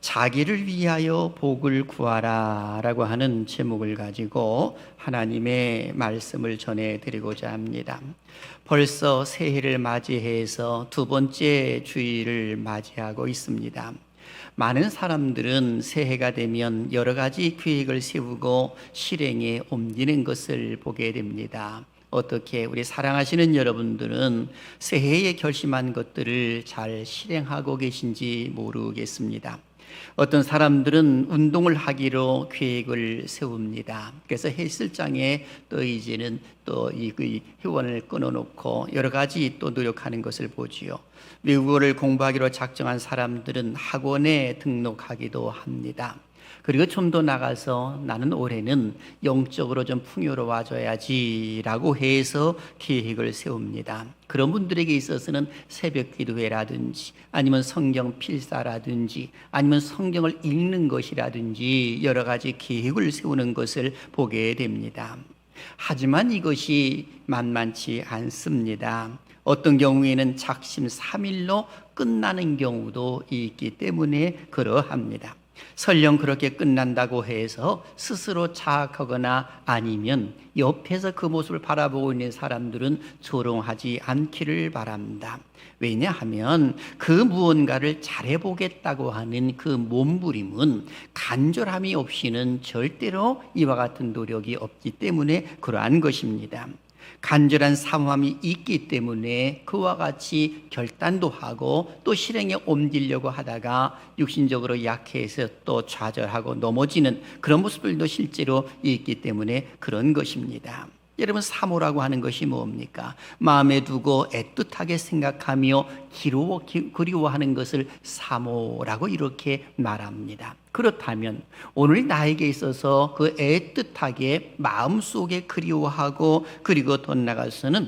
자기를 위하여 복을 구하라 라고 하는 제목을 가지고 하나님의 말씀을 전해드리고자 합니다. 벌써 새해를 맞이해서 두 번째 주일을 맞이하고 있습니다. 많은 사람들은 새해가 되면 여러 가지 계획을 세우고 실행에 옮기는 것을 보게 됩니다. 어떻게 우리 사랑하시는 여러분들은 새해에 결심한 것들을 잘 실행하고 계신지 모르겠습니다. 어떤 사람들은 운동을 하기로 계획을 세웁니다. 그래서 헬스장에 또 이제는 또 이 회원을 끊어놓고 여러 가지 또 노력하는 것을 보지요. 외국어를 공부하기로 작정한 사람들은 학원에 등록하기도 합니다. 그리고 좀 더 나가서 나는 올해는 영적으로 좀 풍요로워져야지 라고 해서 계획을 세웁니다. 그런 분들에게 있어서는 새벽 기도회라든지 아니면 성경 필사라든지 아니면 성경을 읽는 것이라든지 여러 가지 계획을 세우는 것을 보게 됩니다. 하지만 이것이 만만치 않습니다. 어떤 경우에는 작심 3일로 끝나는 경우도 있기 때문에 그러합니다. 설령 그렇게 끝난다고 해서 스스로 자학하거나 아니면 옆에서 그 모습을 바라보고 있는 사람들은 조롱하지 않기를 바랍니다. 왜냐하면 그 무언가를 잘해보겠다고 하는 그 몸부림은 간절함이 없이는 절대로 이와 같은 노력이 없기 때문에 그러한 것입니다. 간절한 사모함이 있기 때문에 그와 같이 결단도 하고 또 실행에 옮기려고 하다가 육신적으로 약해서 또 좌절하고 넘어지는 그런 모습들도 실제로 있기 때문에 그런 것입니다. 여러분, 사모라고 하는 것이 뭡니까? 마음에 두고 애틋하게 생각하며 그리워하는 것을 사모라고 이렇게 말합니다. 그렇다면 오늘 나에게 있어서 그 애틋하게 마음속에 그리워하고 그리고 더 나아가서는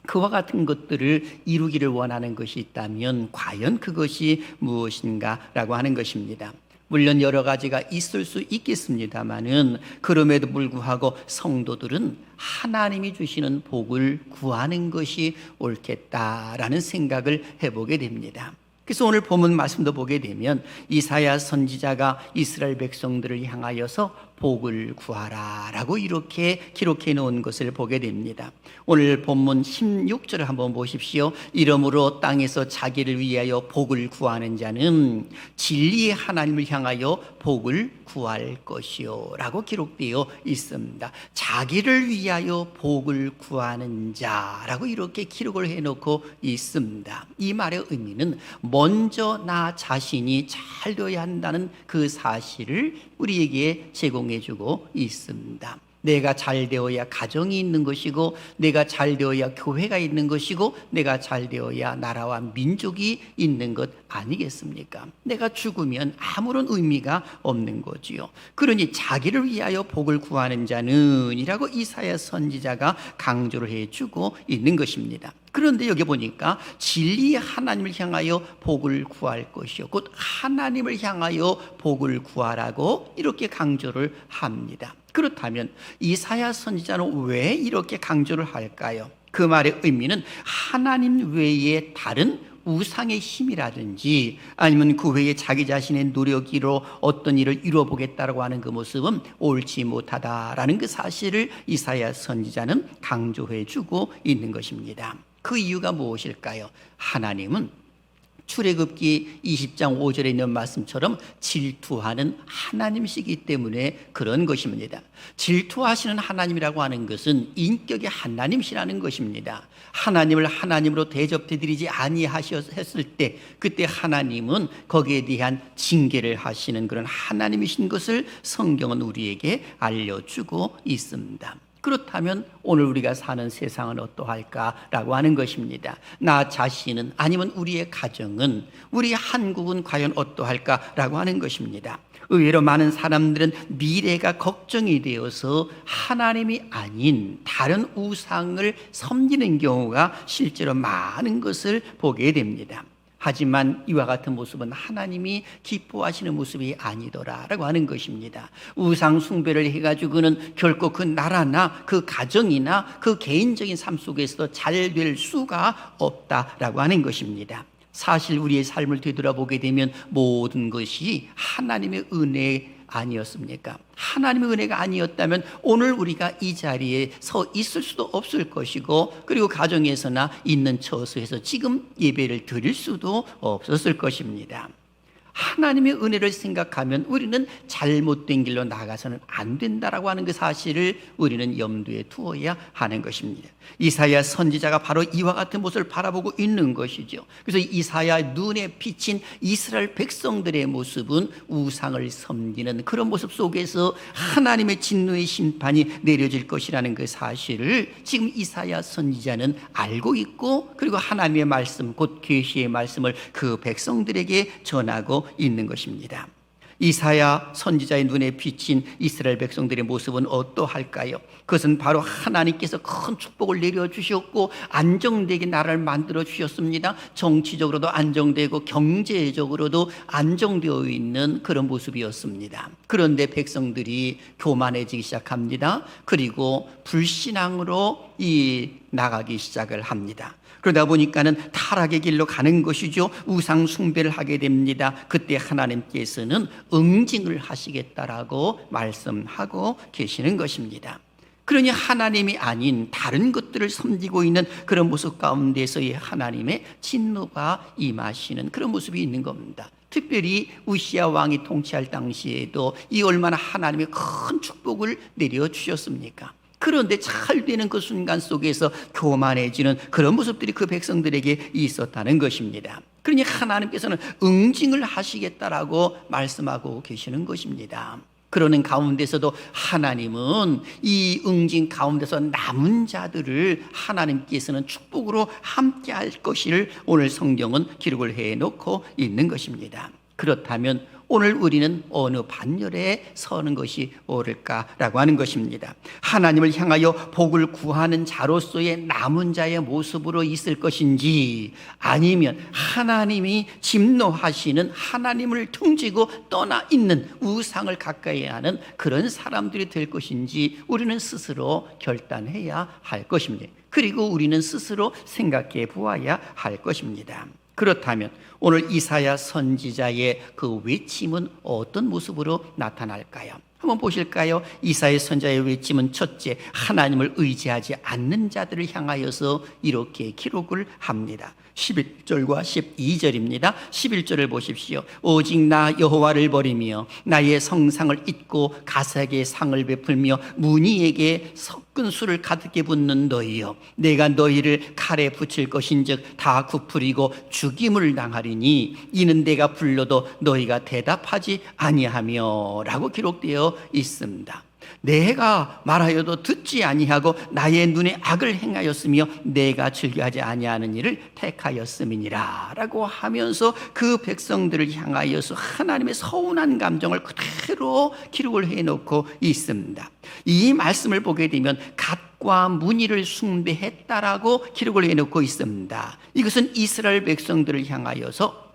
그와 같은 것들을 이루기를 원하는 것이 있다면 과연 그것이 무엇인가라고 하는 것입니다. 물론 여러 가지가 있을 수 있겠습니다만은 그럼에도 불구하고 성도들은 하나님이 주시는 복을 구하는 것이 옳겠다라는 생각을 해보게 됩니다. 그래서 오늘 본문 말씀도 보게 되면 이사야 선지자가 이스라엘 백성들을 향하여서 복을 구하라 라고 이렇게 기록해 놓은 것을 보게 됩니다. 오늘 본문 16절을 한번 보십시오. 이러므로 땅에서 자기를 위하여 복을 구하는 자는 진리의 하나님을 향하여 복을 구할 것이요 라고 기록되어 있습니다. 자기를 위하여 복을 구하는 자라고 이렇게 기록을 해놓고 있습니다. 이 말의 의미는 먼저 나 자신이 잘 되어야 한다는 그 사실을 우리에게 제공해주고 있습니다. 내가 잘 되어야 가정이 있는 것이고 내가 잘 되어야 교회가 있는 것이고 내가 잘 되어야 나라와 민족이 있는 것 아니겠습니까? 내가 죽으면 아무런 의미가 없는 거지요. 그러니 자기를 위하여 복을 구하는 자는 이라고 이사야 선지자가 강조를 해주고 있는 것입니다. 그런데 여기 보니까 진리의 하나님을 향하여 복을 구할 것이요 곧 하나님을 향하여 복을 구하라고 이렇게 강조를 합니다. 그렇다면 이사야 선지자는 왜 이렇게 강조를 할까요? 그 말의 의미는 하나님 외에 다른 우상의 힘이라든지 아니면 그 외에 자기 자신의 노력으로 어떤 일을 이루어보겠다라고 하는 그 모습은 옳지 못하다라는 그 사실을 이사야 선지자는 강조해주고 있는 것입니다. 그 이유가 무엇일까요? 하나님은 출애굽기 20장 5절에 있는 말씀처럼 질투하는 하나님이시기 때문에 그런 것입니다. 질투하시는 하나님이라고 하는 것은 인격의 하나님이시라는 것입니다. 하나님을 하나님으로 대접해드리지 아니하셨을 때 그때 하나님은 거기에 대한 징계를 하시는 그런 하나님이신 것을 성경은 우리에게 알려주고 있습니다. 그렇다면 오늘 우리가 사는 세상은 어떠할까라고 하는 것입니다. 나 자신은 아니면 우리의 가정은 우리 한국은 과연 어떠할까라고 하는 것입니다. 의외로 많은 사람들은 미래가 걱정이 되어서 하나님이 아닌 다른 우상을 섬기는 경우가 실제로 많은 것을 보게 됩니다. 하지만 이와 같은 모습은 하나님이 기뻐하시는 모습이 아니더라라고 하는 것입니다. 우상 숭배를 해가지고는 결코 그 나라나 그 가정이나 그 개인적인 삶 속에서 잘 될 수가 없다라고 하는 것입니다. 사실 우리의 삶을 되돌아보게 되면 모든 것이 하나님의 은혜 아니었습니까? 하나님의 은혜가 아니었다면 오늘 우리가 이 자리에 서 있을 수도 없을 것이고, 그리고 가정에서나 있는 처소에서 지금 예배를 드릴 수도 없었을 것입니다. 하나님의 은혜를 생각하면 우리는 잘못된 길로 나가서는 안 된다라고 하는 그 사실을 우리는 염두에 두어야 하는 것입니다. 이사야 선지자가 바로 이와 같은 모습을 바라보고 있는 것이죠. 그래서 이사야 눈에 비친 이스라엘 백성들의 모습은 우상을 섬기는 그런 모습 속에서 하나님의 진노의 심판이 내려질 것이라는 그 사실을 지금 이사야 선지자는 알고 있고, 그리고 하나님의 말씀, 곧 계시의 말씀을 그 백성들에게 전하고 있는 것입니다. 이사야 선지자의 눈에 비친 이스라엘 백성들의 모습은 어떠할까요? 그것은 바로 하나님께서 큰 축복을 내려주셨고 안정되게 나라를 만들어 주셨습니다. 정치적으로도 안정되고 경제적으로도 안정되어 있는 그런 모습이었습니다. 그런데 백성들이 교만해지기 시작합니다. 그리고 불신앙으로 나가기 시작을 합니다. 그러다 보니까는 타락의 길로 가는 것이죠. 우상 숭배를 하게 됩니다. 그때 하나님께서는 응징을 하시겠다라고 말씀하고 계시는 것입니다. 그러니 하나님이 아닌 다른 것들을 섬기고 있는 그런 모습 가운데서의 하나님의 진노가 임하시는 그런 모습이 있는 겁니다. 특별히 우시야 왕이 통치할 당시에도 이 얼마나 하나님의 큰 축복을 내려주셨습니까? 그런데 잘 되는 그 순간 속에서 교만해지는 그런 모습들이 그 백성들에게 있었다는 것입니다. 그러니 하나님께서는 응징을 하시겠다라고 말씀하고 계시는 것입니다. 그러는 가운데서도 하나님은 이 응징 가운데서 남은 자들을 하나님께서는 축복으로 함께 할 것을 오늘 성경은 기록을 해놓고 있는 것입니다. 그렇다면 오늘 우리는 어느 반열에 서는 것이 옳을까라고 하는 것입니다. 하나님을 향하여 복을 구하는 자로서의 남은 자의 모습으로 있을 것인지, 아니면 하나님이 진노하시는 하나님을 등지고 떠나 있는 우상을 가까이 하는 그런 사람들이 될 것인지 우리는 스스로 결단해야 할 것입니다. 그리고 우리는 스스로 생각해 보아야 할 것입니다. 그렇다면 오늘 이사야 선지자의 그 외침은 어떤 모습으로 나타날까요? 한번 보실까요? 이사야 선지자의 외침은 첫째, 하나님을 의지하지 않는 자들을 향하여서 이렇게 기록을 합니다. 11절과 12절입니다. 11절을 보십시오. 오직 나 여호와를 버리며 나의 성상을 잊고 가삭의 상을 베풀며 문희에게 섞은 술을 가득히 붓는 너희여, 내가 너희를 칼에 붙일 것인즉 다 굽으리고 죽임을 당하리니 이는 내가 불러도 너희가 대답하지 아니하며 라고 기록되어 있습니다. 내가 말하여도 듣지 아니하고 나의 눈에 악을 행하였으며 내가 즐겨하지 아니하는 일을 택하였음이니라 라고 하면서 그 백성들을 향하여서 하나님의 서운한 감정을 그대로 기록을 해놓고 있습니다. 이 말씀을 보게 되면 갓과 문의를 숭배했다라고 기록을 해놓고 있습니다. 이것은 이스라엘 백성들을 향하여서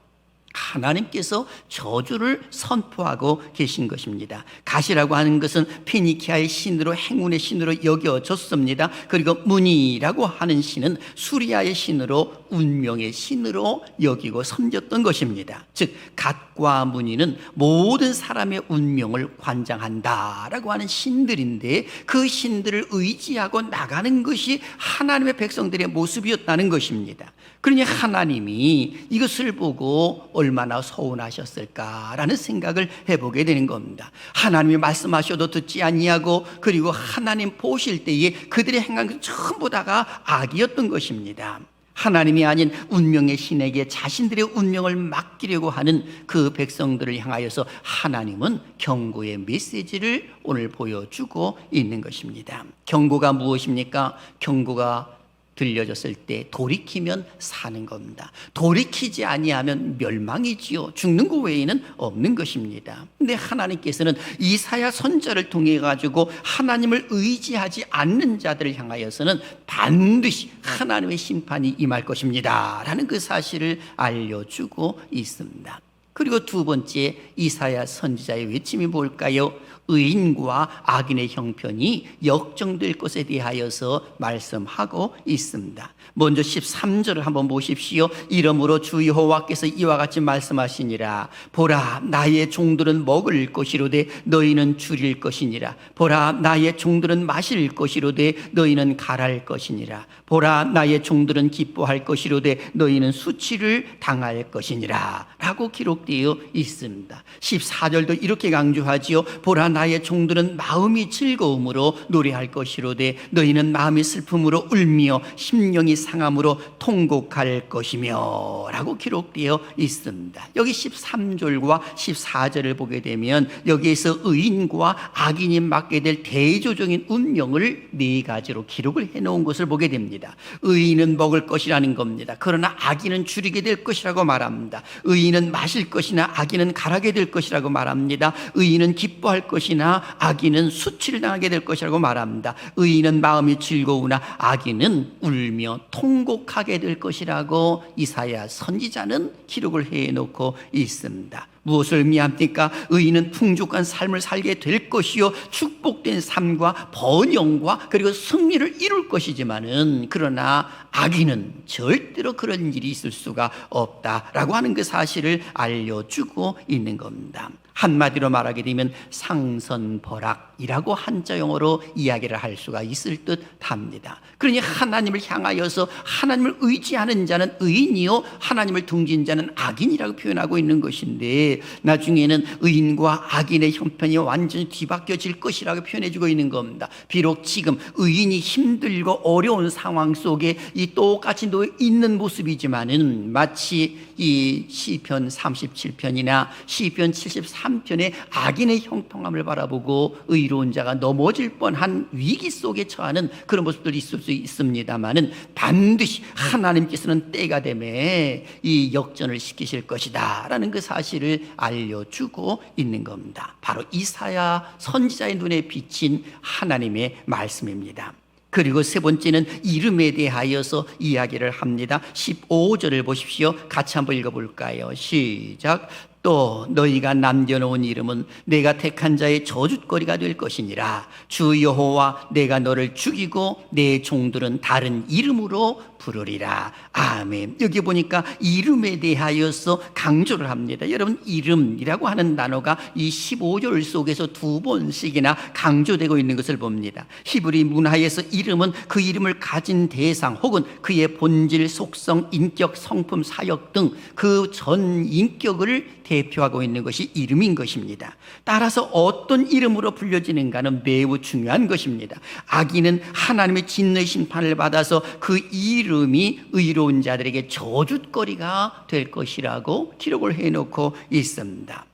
하나님께서 저주를 선포하고 계신 것입니다. 갓이라고 하는 것은 피니키아의 신으로, 행운의 신으로 여겨졌습니다. 그리고 문이라고 하는 신은 수리아의 신으로, 운명의 신으로 여기고 섬겼던 것입니다. 즉 갓과 문이는 모든 사람의 운명을 관장한다라고 하는 신들인데, 그 신들을 의지하고 나가는 것이 하나님의 백성들의 모습이었다는 것입니다. 그러니 하나님이 이것을 보고 얼마나 서운하셨을까라는 생각을 해보게 되는 겁니다. 하나님이 말씀하셔도 듣지 아니하고, 그리고 하나님 보실 때에 그들의 행한 것 전부 다가 악이었던 것입니다. 하나님이 아닌 운명의 신에게 자신들의 운명을 맡기려고 하는 그 백성들을 향하여서 하나님은 경고의 메시지를 오늘 보여주고 있는 것입니다. 경고가 무엇입니까? 경고가 들려졌을 때 돌이키면 사는 겁니다. 돌이키지 아니하면 멸망이지요. 죽는 것 외에는 없는 것입니다. 근데 하나님께서는 이사야 선지자를 통해 가지고 하나님을 의지하지 않는 자들을 향하여서는 반드시 하나님의 심판이 임할 것입니다 라는 그 사실을 알려주고 있습니다. 그리고 두 번째, 이사야 선지자의 외침이 뭘까요? 의인과 악인의 형편이 역정될 것에 대하여서 말씀하고 있습니다. 먼저 13절을 한번 보십시오. 이러므로 주 여호와께서 이와 같이 말씀하시니라. 보라, 나의 종들은 먹을 것이로되 너희는 줄일 것이니라. 보라, 나의 종들은 마실 것이로되 너희는 갈할 것이니라. 보라, 나의 종들은 기뻐할 것이로되 너희는 수치를 당할 것이니라 라고 기록되어 있습니다. 14절도 이렇게 강조하지요. 보라, 나의 종들은 마음이 즐거움으로 노래할 것이로되 너희는 마음이 슬픔으로 울며 심령이 상함으로 통곡할 것이며 라고 기록되어 있습니다. 여기 13절과 14절을 보게 되면 여기에서 의인과 악인이 맞게 될 대조적인 운명을 네 가지로 기록을 해놓은 것을 보게 됩니다. 의인은 먹을 것이라는 겁니다. 그러나 악인은 줄이게 될 것이라고 말합니다. 의인은 마실 것이나 악인은 갈하게 될 것이라고 말합니다. 의인은 기뻐할 것이나 악인은 수치를 당하게 될 것이라고 말합니다. 의인은 마음이 즐거우나 악인은 울며 통곡하게 될 것이라고 이사야 선지자는 기록을 해놓고 있습니다. 무엇을 의미합니까? 의인은 풍족한 삶을 살게 될 것이요 축복된 삶과 번영과 그리고 승리를 이룰 것이지만은 그러나 악인은 절대로 그런 일이 있을 수가 없다라고 하는 그 사실을 알려주고 있는 겁니다. 한마디로 말하게 되면 상선벌악이라고 한자 영어로 이야기를 할 수가 있을 듯 합니다. 그러니 하나님을 향하여서 하나님을 의지하는 자는 의인이요 하나님을 등진 자는 악인이라고 표현하고 있는 것인데 나중에는 의인과 악인의 형편이 완전히 뒤바뀌어질 것이라고 표현해주고 있는 겁니다. 비록 지금 의인이 힘들고 어려운 상황 속에 이 똑같이 놓여 있는 모습이지만은 마치 이 시편 37편이나 시편 73편의 악인의 형통함을 바라보고 의로운 자가 넘어질 뻔한 위기 속에 처하는 그런 모습들이 있을 수 있습니다만은 반드시 하나님께서는 때가 되매 이 역전을 시키실 것이다 라는 그 사실을 알려주고 있는 겁니다. 바로 이사야 선지자의 눈에 비친 하나님의 말씀입니다. 그리고 세 번째는 이름에 대하여서 이야기를 합니다. 15절을 보십시오. 같이 한번 읽어볼까요? 시작. 또 너희가 남겨놓은 이름은 내가 택한 자의 저주거리가 될 것이니라. 주 여호와 내가 너를 죽이고 내 종들은 다른 이름으로 부르리라. 아멘. 여기 보니까 이름에 대하여서 강조를 합니다. 여러분, 이름이라고 하는 단어가 이 15절 속에서 두 번씩이나 강조되고 있는 것을 봅니다. 히브리 문화에서 이름은 그 이름을 가진 대상 혹은 그의 본질, 속성, 인격, 성품, 사역 등 그 전 인격을 대표하고 있는 것이 이름인 것입니다. 따라서 어떤 이름으로 불려지는가는 매우 중요한 것입니다. 악인은 하나님의 진노의 심판을 받아서 그 이름이 의로운 자들에게 저주거리가 될 것이라고 기록을 해놓고 있습니다.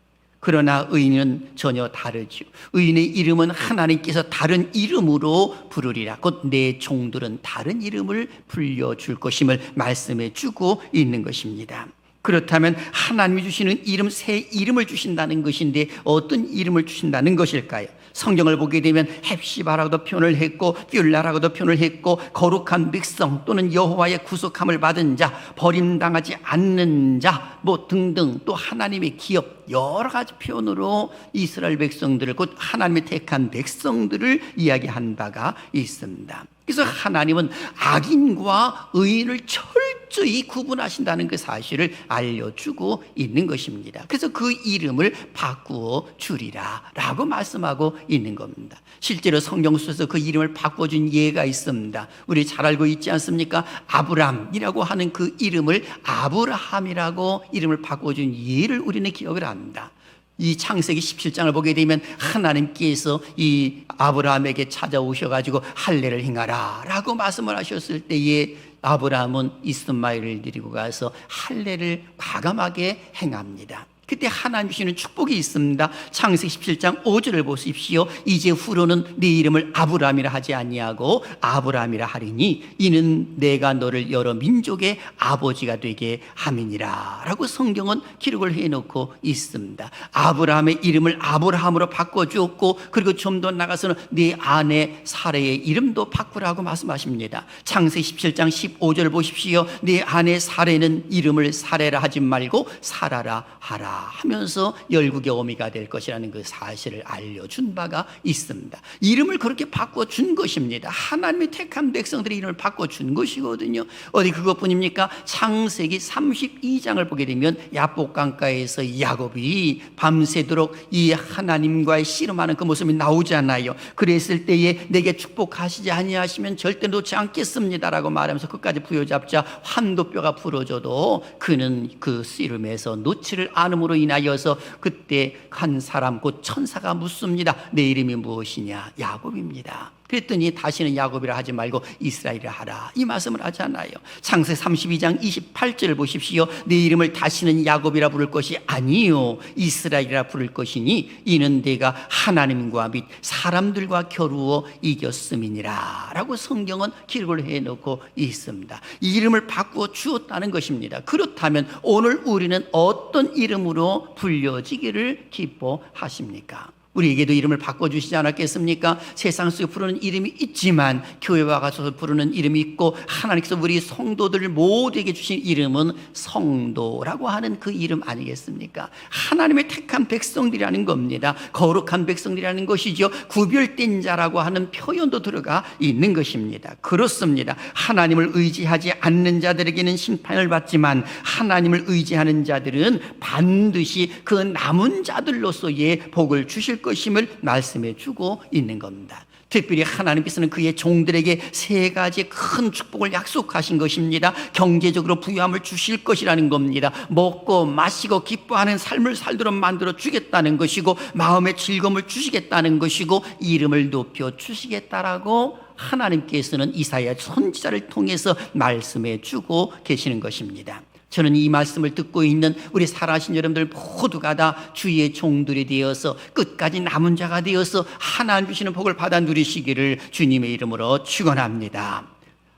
그러나 의인은 전혀 다르죠. 의인의 이름은 하나님께서 다른 이름으로 부르리라. 곧 내 종들은 다른 이름을 불려줄 것임을 말씀해 주고 있는 것입니다. 그렇다면 하나님이 주시는 이름, 새 이름을 주신다는 것인데 어떤 이름을 주신다는 것일까요? 성경을 보게 되면 헵시바라고도 표현을 했고 뷸라라고도 표현을 했고 거룩한 백성 또는 여호와의 구속함을 받은 자, 버림당하지 않는 자 뭐 등등 또 하나님의 기업 여러 가지 표현으로 이스라엘 백성들을 곧 하나님의 택한 백성들을 이야기한 바가 있습니다. 그래서 하나님은 악인과 의인을 철저히 구분하신다는 그 사실을 알려주고 있는 것입니다. 그래서 그 이름을 바꾸어 주리라 라고 말씀하고 있는 겁니다. 실제로 성경 속에서 그 이름을 바꿔준 예가 있습니다. 우리 잘 알고 있지 않습니까? 아브람이라고 하는 그 이름을 아브라함이라고 이름을 바꿔준 예를 우리는 기억을 합니다. 이 창세기 17장을 보게 되면 하나님께서 이 아브라함에게 찾아오셔가지고 할례를 행하라 라고 말씀을 하셨을 때에 아브라함은 이스마엘을 데리고 가서 할례를 과감하게 행합니다. 그때 하나님 주시는 축복이 있습니다. 창세기 17장 5절을 보십시오. 이제 후로는 네 이름을 아브라함이라 하지 아니하고 아브라함이라 하리니 이는 내가 너를 여러 민족의 아버지가 되게 함이니라 라고 성경은 기록을 해놓고 있습니다. 아브라함의 이름을 아브라함으로 바꿔주었고 그리고 좀 더 나가서는 네 아내 사레의 이름도 바꾸라고 말씀하십니다. 창세기 17장 15절을 보십시오. 네 아내 사레는 이름을 사레라 하지 말고 사라라 하라 하면서 열국의 어미가 될 것이라는 그 사실을 알려준 바가 있습니다. 이름을 그렇게 바꿔준 것입니다. 하나님의 택한 백성들이 이름을 바꿔준 것이거든요. 어디 그것뿐입니까? 창세기 32장을 보게 되면 야복 강가에서 야곱이 밤새도록 이 하나님과의 씨름하는 그 모습이 나오잖아요. 그랬을 때에 내게 축복하시지 아니하시면 절대 놓지 않겠습니다라고 말하면서 끝까지 부여잡자 환도뼈가 부러져도 그는 그 씨름에서 놓지를 않음으로 인하여서 그때 한 사람 곧 천사가 묻습니다. 내 이름이 무엇이냐? 야곱입니다. 그랬더니 다시는 야곱이라 하지 말고 이스라엘이라 하라, 이 말씀을 하잖아요. 창세 32장 28절을 보십시오. 내 이름을 다시는 야곱이라 부를 것이 아니요 이스라엘이라 부를 것이니 이는 내가 하나님과 및 사람들과 겨루어 이겼음이니라 라고 성경은 기록을 해놓고 있습니다. 이 이름을 바꾸어 주었다는 것입니다. 그렇다면 오늘 우리는 어떤 이름으로 불려지기를 기뻐하십니까? 우리에게도 이름을 바꿔주시지 않았겠습니까? 세상 속에 부르는 이름이 있지만 교회와 가서 부르는 이름이 있고 하나님께서 우리 성도들 모두에게 주신 이름은 성도라고 하는 그 이름 아니겠습니까? 하나님의 택한 백성들이라는 겁니다. 거룩한 백성들이라는 것이죠. 구별된 자라고 하는 표현도 들어가 있는 것입니다. 그렇습니다. 하나님을 의지하지 않는 자들에게는 심판을 받지만 하나님을 의지하는 자들은 반드시 그 남은 자들로서의 복을 주실 것임을 말씀해 주고 있는 겁니다. 특별히 하나님께서는 그의 종들에게 세 가지 큰 축복을 약속하신 것입니다. 경제적으로 부유함을 주실 것이라는 겁니다. 먹고 마시고 기뻐하는 삶을 살도록 만들어 주겠다는 것이고 마음의 즐거움을 주시겠다는 것이고 이름을 높여 주시겠다라고 하나님께서는 이사야 선지자를 통해서 말씀해 주고 계시는 것입니다. 저는 이 말씀을 듣고 있는 우리 살아계신 여러분들 모두가 다 주의 종들이 되어서 끝까지 남은 자가 되어서 하나님 주시는 복을 받아 누리시기를 주님의 이름으로 축원합니다.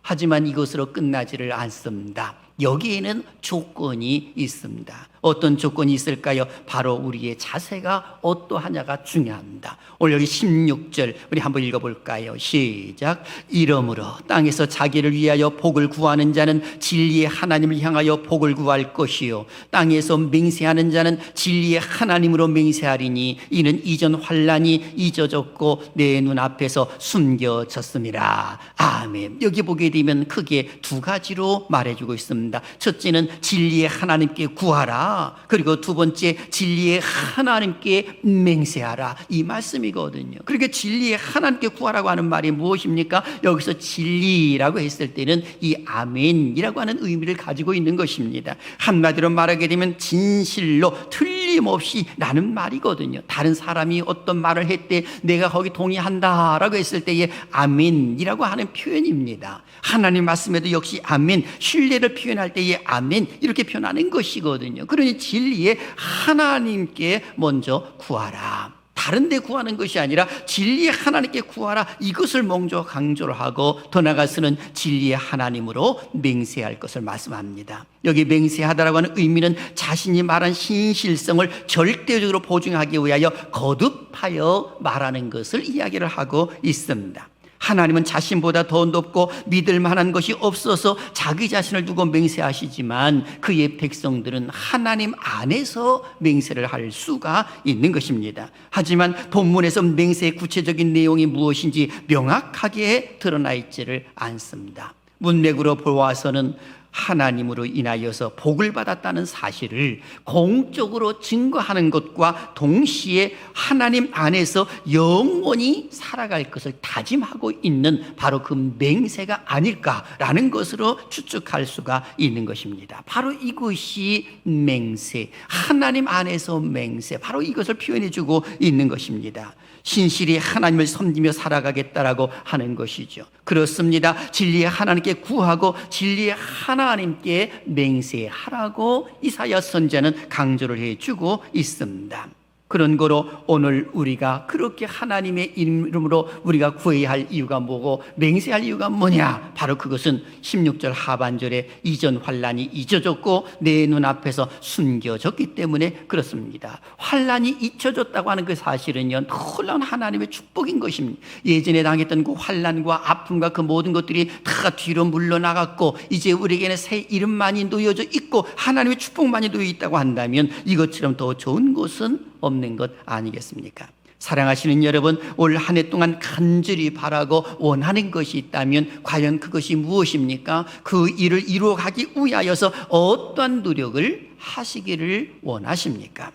하지만 이것으로 끝나지를 않습니다. 여기에는 조건이 있습니다. 어떤 조건이 있을까요? 바로 우리의 자세가 어떠하냐가 중요합니다. 오늘 여기 16절 우리 한번 읽어볼까요? 시작. 이러므로 땅에서 자기를 위하여 복을 구하는 자는 진리의 하나님을 향하여 복을 구할 것이요 땅에서 맹세하는 자는 진리의 하나님으로 맹세하리니 이는 이전 환난이 잊어졌고 내 눈앞에서 숨겨졌습니다. 아멘. 여기 보게 되면 크게 두 가지로 말해주고 있습니다. 첫째는 진리의 하나님께 구하라. 그리고 두 번째 진리의 하나님께 맹세하라, 이 말씀이거든요. 그러니까 진리의 하나님께 구하라고 하는 말이 무엇입니까? 여기서 진리라고 했을 때는 이 아멘이라고 하는 의미를 가지고 있는 것입니다. 한마디로 말하게 되면 진실로 틀림없이 라는 말이거든요. 다른 사람이 어떤 말을 했대 내가 거기 동의한다라고 했을 때의 아멘이라고 하는 표현입니다. 하나님 말씀에도 역시 아멘, 신뢰를 표현할 때의 아멘 이렇게 표현하는 것이거든요. 그러니 진리의 하나님께 먼저 구하라. 다른 데 구하는 것이 아니라 진리의 하나님께 구하라, 이것을 먼저 강조를 하고 더 나아가서는 진리의 하나님으로 맹세할 것을 말씀합니다. 여기 맹세하다라고 하는 의미는 자신이 말한 신실성을 절대적으로 보증하기 위하여 거듭하여 말하는 것을 이야기를 하고 있습니다. 하나님은 자신보다 더 높고 믿을 만한 것이 없어서 자기 자신을 두고 맹세하시지만 그의 백성들은 하나님 안에서 맹세를 할 수가 있는 것입니다. 하지만 본문에서 맹세의 구체적인 내용이 무엇인지 명확하게 드러나 있지를 않습니다. 문맥으로 보아서는 하나님으로 인하여서 복을 받았다는 사실을 공적으로 증거하는 것과 동시에 하나님 안에서 영원히 살아갈 것을 다짐하고 있는 바로 그 맹세가 아닐까라는 것으로 추측할 수가 있는 것입니다. 바로 이것이 맹세, 하나님 안에서 맹세, 바로 이것을 표현해주고 있는 것입니다. 신실히 하나님을 섬기며 살아가겠다라고 하는 것이죠. 그렇습니다. 진리의 하나님께 구하고 진리의 하나님께 맹세하라고 이사야 선지자는 강조를 해주고 있습니다. 그런 거로 오늘 우리가 그렇게 하나님의 이름으로 우리가 구해야 할 이유가 뭐고 맹세할 이유가 뭐냐? 바로 그것은 16절 하반절에 이전 환난이 잊어졌고 내 눈앞에서 숨겨졌기 때문에 그렇습니다. 환난이 잊혀졌다고 하는 그 사실은요, 놀라운 하나님의 축복인 것입니다. 예전에 당했던 그 환난과 아픔과 그 모든 것들이 다 뒤로 물러나갔고 이제 우리에게는 새 이름만이 놓여져 있고 하나님의 축복만이 놓여 있다고 한다면 이것처럼 더 좋은 것은 없는 것 아니겠습니까? 사랑하시는 여러분, 올 한 해 동안 간절히 바라고 원하는 것이 있다면 과연 그것이 무엇입니까? 그 일을 이루어가기 위하여서 어떠한 노력을 하시기를 원하십니까?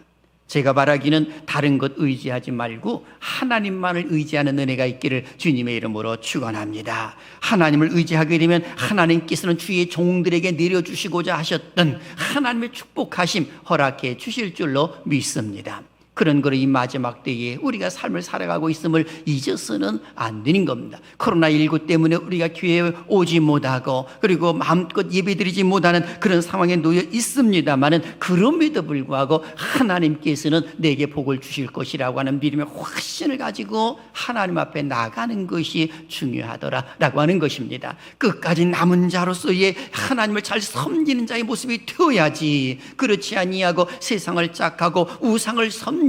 제가 바라기는 다른 것 의지하지 말고 하나님만을 의지하는 은혜가 있기를 주님의 이름으로 축원합니다. 하나님을 의지하게 되면 하나님께서는 주의 종들에게 내려주시고자 하셨던 하나님의 축복하심 허락해 주실 줄로 믿습니다. 그런 거로 이 마지막 때에 우리가 삶을 살아가고 있음을 잊어서는 안 되는 겁니다. 코로나19 때문에 우리가 교회에 오지 못하고 그리고 마음껏 예배드리지 못하는 그런 상황에 놓여 있습니다마는 그럼에도 불구하고 하나님께서는 내게 복을 주실 것이라고 하는 믿음의 확신을 가지고 하나님 앞에 나가는 것이 중요하더라라고 하는 것입니다. 끝까지 남은 자로서의 하나님을 잘 섬기는 자의 모습이 되어야지, 그렇지 아니하고 세상을 짝하고 우상을 섬기는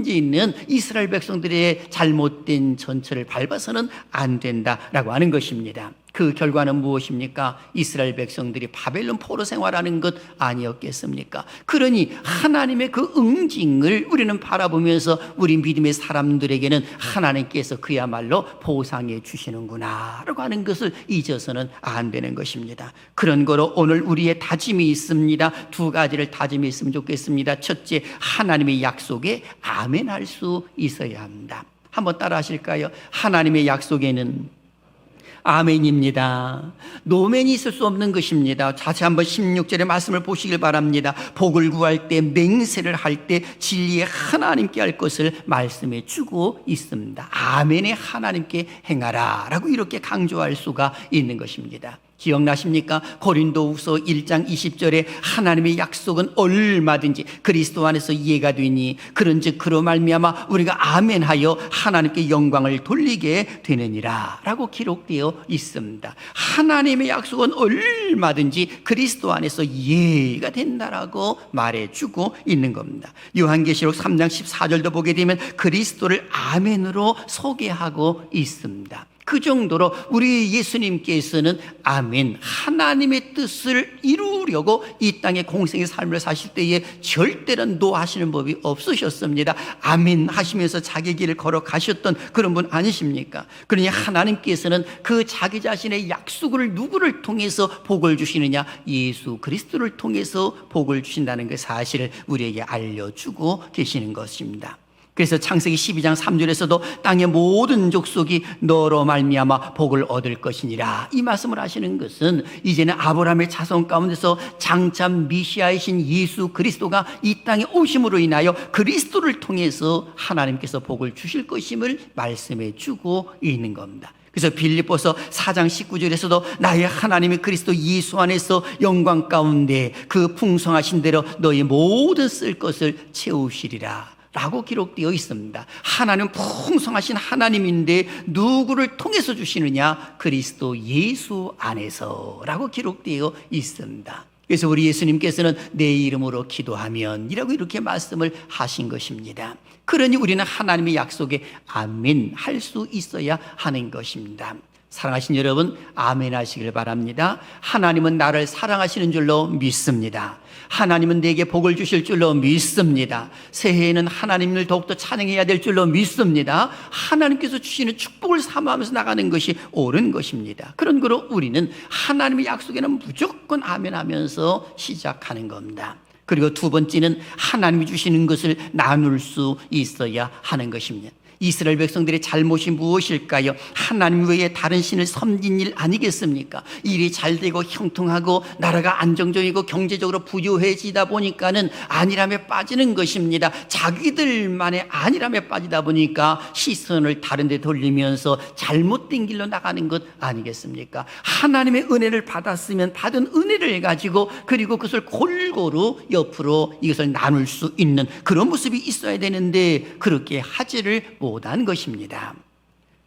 이스라엘 백성들의 잘못된 전철을 밟아서는 안 된다라고 하는 것입니다. 그 결과는 무엇입니까? 이스라엘 백성들이 바벨론 포로 생활하는 것 아니었겠습니까? 그러니 하나님의 그 응징을 우리는 바라보면서 우리 믿음의 사람들에게는 하나님께서 그야말로 보상해 주시는구나 라고 하는 것을 잊어서는 안 되는 것입니다. 그런 거로 오늘 우리의 다짐이 있습니다. 두 가지를 다짐했으면 좋겠습니다. 첫째, 하나님의 약속에 아멘할 수 있어야 합니다. 한번 따라 하실까요? 하나님의 약속에는 아멘입니다. 노멘이 있을 수 없는 것입니다. 다시 한번 16절의 말씀을 보시길 바랍니다. 복을 구할 때, 맹세를 할 때 진리의 하나님께 할 것을 말씀해 주고 있습니다. 아멘에 하나님께 행하라 라고 이렇게 강조할 수가 있는 것입니다. 기억나십니까? 고린도후서 1장 20절에 하나님의 약속은 얼마든지 그리스도 안에서 이해가 되니 그런즉 그로 말미암아 우리가 아멘하여 하나님께 영광을 돌리게 되느니라 라고 기록되어 있습니다. 하나님의 약속은 얼마든지 그리스도 안에서 이해가 된다라고 말해주고 있는 겁니다. 요한계시록 3장 14절도 보게 되면 그리스도를 아멘으로 소개하고 있습니다. 그 정도로 우리 예수님께서는 아멘, 하나님의 뜻을 이루려고 이 땅에 공생의 삶을 사실 때에 절대로 노하시는 법이 없으셨습니다. 아멘 하시면서 자기 길을 걸어가셨던 그런 분 아니십니까? 그러니 하나님께서는 그 자기 자신의 약속을 누구를 통해서 복을 주시느냐? 예수 그리스도를 통해서 복을 주신다는 그 사실을 우리에게 알려주고 계시는 것입니다. 그래서 창세기 12장 3절에서도 땅의 모든 족속이 너로 말미암아 복을 얻을 것이니라 이 말씀을 하시는 것은 이제는 아브라함의 자손 가운데서 장차 미시아이신 예수 그리스도가 이 땅에 오심으로 인하여 그리스도를 통해서 하나님께서 복을 주실 것임을 말씀해 주고 있는 겁니다. 그래서 빌립보서 4장 19절에서도 나의 하나님의 그리스도 예수 안에서 영광 가운데 그 풍성하신 대로 너희 모든 쓸 것을 채우시리라 라고 기록되어 있습니다. 하나님은 풍성하신 하나님인데 누구를 통해서 주시느냐? 그리스도 예수 안에서 라고 기록되어 있습니다. 그래서 우리 예수님께서는 내 이름으로 기도하면 이라고 이렇게 말씀을 하신 것입니다. 그러니 우리는 하나님의 약속에 아멘 할 수 있어야 하는 것입니다. 사랑하신 여러분, 아멘 하시길 바랍니다. 하나님은 나를 사랑하시는 줄로 믿습니다. 하나님은 내게 복을 주실 줄로 믿습니다. 새해에는 하나님을 더욱더 찬양해야 될 줄로 믿습니다. 하나님께서 주시는 축복을 사모하면서 나가는 것이 옳은 것입니다. 그런 거로 우리는 하나님의 약속에는 무조건 아멘 하면서 시작하는 겁니다. 그리고 두 번째는 하나님이 주시는 것을 나눌 수 있어야 하는 것입니다. 이스라엘 백성들의 잘못이 무엇일까요? 하나님 외에 다른 신을 섬긴 일 아니겠습니까? 일이 잘 되고 형통하고 나라가 안정적이고 경제적으로 부유해지다 보니까는 안일함에 빠지는 것입니다. 자기들만의 안일함에 빠지다 보니까 시선을 다른 데 돌리면서 잘못된 길로 나가는 것 아니겠습니까? 하나님의 은혜를 받았으면 받은 은혜를 가지고 그리고 그것을 골고루 옆으로 이것을 나눌 수 있는 그런 모습이 있어야 되는데 그렇게 하지를 못한 것입니다.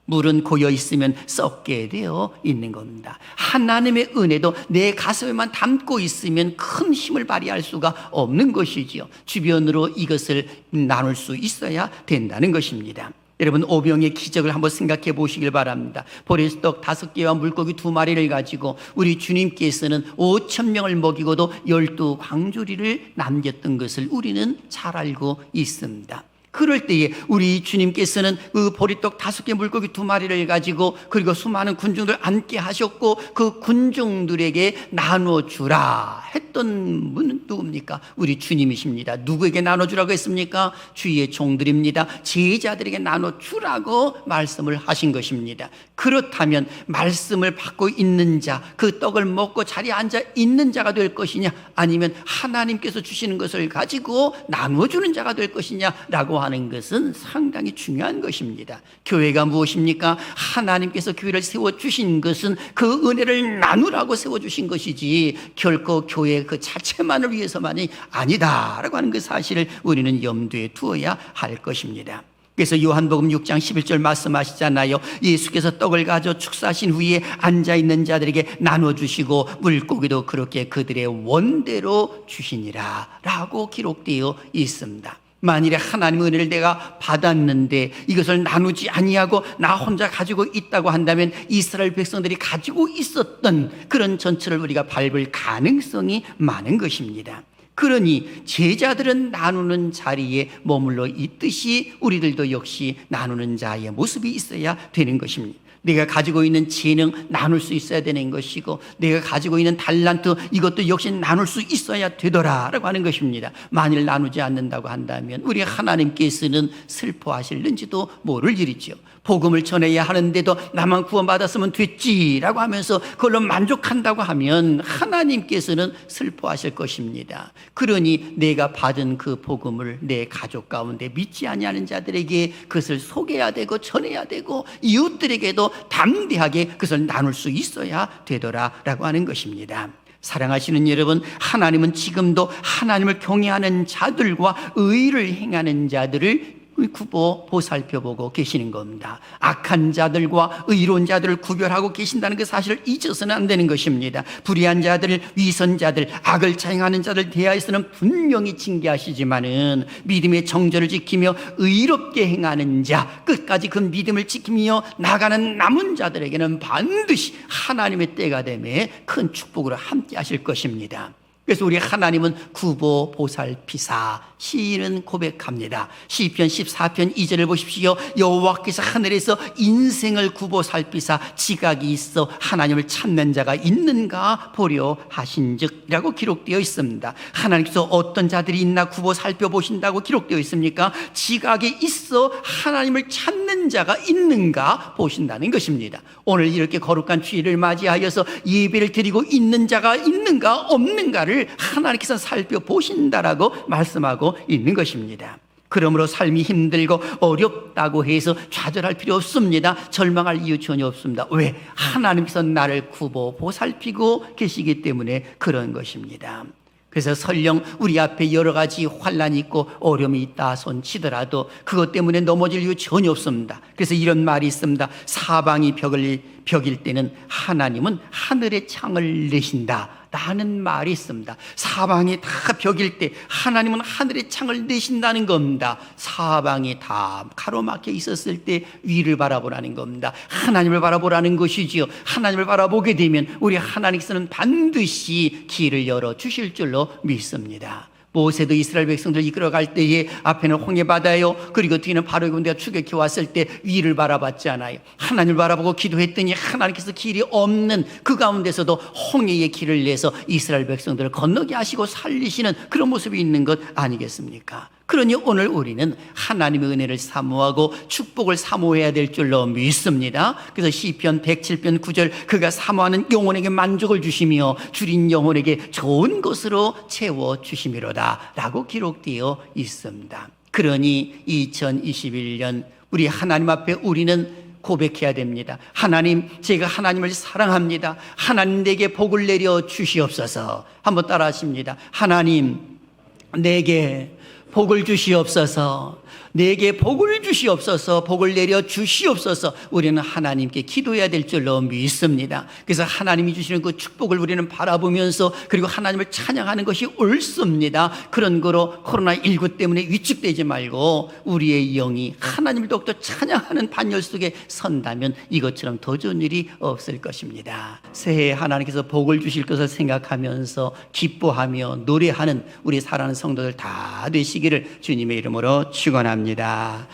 물은 고여 있으면 썩게 되어 있는 겁니다. 하나님의 은혜도 내 가슴에만 담고 있으면 큰 힘을 발휘할 수가 없는 것이지요. 주변으로 이것을 나눌 수 있어야 된다는 것입니다. 여러분, 오병의 기적을 한번 생각해 보시길 바랍니다. 보리떡 5개와 물고기 2마리를 가지고 우리 주님께서는 5,000명을 먹이고도 12광주리를 남겼던 것을 우리는 잘 알고 있습니다. 그럴 때에 우리 주님께서는 그 보리떡 5개 물고기 2마리를 가지고 그리고 수많은 군중들 앉게 하셨고 그 군중들에게 나눠주라 했던 분은 누굽니까? 우리 주님이십니다. 누구에게 나눠주라고 했습니까? 주의 종들입니다. 제자들에게 나눠주라고 말씀을 하신 것입니다. 그렇다면 말씀을 받고 있는 자, 그 떡을 먹고 자리에 앉아 있는 자가 될 것이냐, 아니면 하나님께서 주시는 것을 가지고 나눠주는 자가 될 것이냐라고 하는 것은 상당히 중요한 것입니다. 교회가 무엇입니까? 하나님께서 교회를 세워주신 것은 그 은혜를 나누라고 세워주신 것이지 결코 교회 그 자체만을 위해서만이 아니다라고 하는 그 사실을 우리는 염두에 두어야 할 것입니다. 그래서 요한복음 6장 11절 말씀하시잖아요. 예수께서 떡을 가져 축사하신 후에 앉아있는 자들에게 나눠주시고 물고기도 그렇게 그들의 원대로 주시니라 라고 기록되어 있습니다. 만일에 하나님의 은혜를 내가 받았는데 이것을 나누지 아니하고 나 혼자 가지고 있다고 한다면 이스라엘 백성들이 가지고 있었던 그런 전철을 우리가 밟을 가능성이 많은 것입니다. 그러니 제자들은 나누는 자리에 머물러 있듯이 우리들도 역시 나누는 자의 모습이 있어야 되는 것입니다. 내가 가지고 있는 재능 나눌 수 있어야 되는 것이고 내가 가지고 있는 달란트 이것도 역시 나눌 수 있어야 되더라라고 하는 것입니다. 만일 나누지 않는다고 한다면 우리 하나님께서는 슬퍼하실는지도 모를 일이죠. 복음을 전해야 하는데도 나만 구원받았으면 됐지라고 하면서 그걸로 만족한다고 하면 하나님께서는 슬퍼하실 것입니다. 그러니 내가 받은 그 복음을 내 가족 가운데 믿지 아니하는 자들에게 그것을 소개해야 되고 전해야 되고 이웃들에게도 담대하게 그것을 나눌 수 있어야 되더라라고 하는 것입니다. 사랑하시는 여러분, 하나님은 지금도 하나님을 경외하는 자들과 의를 행하는 자들을 구보 보살펴보고 계시는 겁니다. 악한 자들과 의로운 자들을 구별하고 계신다는 그 사실을 잊어서는 안 되는 것입니다. 불의한 자들, 위선자들, 악을 자행하는 자들 대하여서는 분명히 징계하시지만은 믿음의 정절을 지키며 의롭게 행하는 자, 끝까지 그 믿음을 지키며 나가는 남은 자들에게는 반드시 하나님의 때가 되매 큰 축복으로 함께 하실 것입니다. 그래서 우리 하나님은 구보 보살피사 시인은 고백합니다. 시편 14편 2절을 보십시오. 여호와께서 하늘에서 인생을 구보 살피사 지각이 있어 하나님을 찾는 자가 있는가 보려 하신즉 라고 기록되어 있습니다. 하나님께서 어떤 자들이 있나 구보 살펴보신다고 기록되어 있습니까? 지각이 있어 하나님을 찾는 자가 있는가 보신다는 것입니다. 오늘 이렇게 거룩한 주일을 맞이하여서 예배를 드리고 있는 자가 있는가 없는가를 하나님께서 살펴보신다라고 말씀하고 있는 것입니다. 그러므로 삶이 힘들고 어렵다고 해서 좌절할 필요 없습니다. 절망할 이유 전혀 없습니다. 왜? 하나님께서 나를 구보 보살피고 계시기 때문에 그런 것입니다. 그래서 설령 우리 앞에 여러 가지 환난이 있고 어려움이 있다 손치더라도 그것 때문에 넘어질 이유 전혀 없습니다. 그래서 이런 말이 있습니다. 사방이 벽일 때는 하나님은 하늘의 창을 내신다 라는 말이 있습니다. 사방이 다 벽일 때 하나님은 하늘의 창을 내신다는 겁니다. 사방이 다 가로막혀 있었을 때 위를 바라보라는 겁니다. 하나님을 바라보라는 것이지요. 하나님을 바라보게 되면 우리 하나님께서는 반드시 길을 열어주실 줄로 믿습니다. 모세도 이스라엘 백성들 이끌어갈 때에 앞에는 홍해바다요, 그리고 뒤에는 바로의 군대가 추격해 왔을 때 위를 바라봤지 않아요. 하나님을 바라보고 기도했더니 하나님께서 길이 없는 그 가운데서도 홍해의 길을 내서 이스라엘 백성들을 건너게 하시고 살리시는 그런 모습이 있는 것 아니겠습니까? 그러니 오늘 우리는 하나님의 은혜를 사모하고 축복을 사모해야 될 줄로 믿습니다. 그래서 시편 107편 9절 그가 사모하는 영혼에게 만족을 주시며 줄인 영혼에게 좋은 것으로 채워주시미로다 라고 기록되어 있습니다. 그러니 2021년 우리 하나님 앞에 우리는 고백해야 됩니다. 하나님, 제가 하나님을 사랑합니다. 하나님 내게 복을 내려 주시옵소서. 한번 따라 하십니다. 하나님, 내게 복을 주시옵소서. 내게 복을 주시옵소서. 복을 내려 주시옵소서. 우리는 하나님께 기도해야 될 줄로 믿습니다. 그래서 하나님이 주시는 그 축복을 우리는 바라보면서 그리고 하나님을 찬양하는 것이 옳습니다. 그런 거로 코로나19 때문에 위축되지 말고 우리의 영이 하나님을 더욱더 찬양하는 반열 속에 선다면 이것처럼 더 좋은 일이 없을 것입니다. 새해에 하나님께서 복을 주실 것을 생각하면서 기뻐하며 노래하는 우리 사랑하는 성도들 다 되시기를 주님의 이름으로 축원합니다.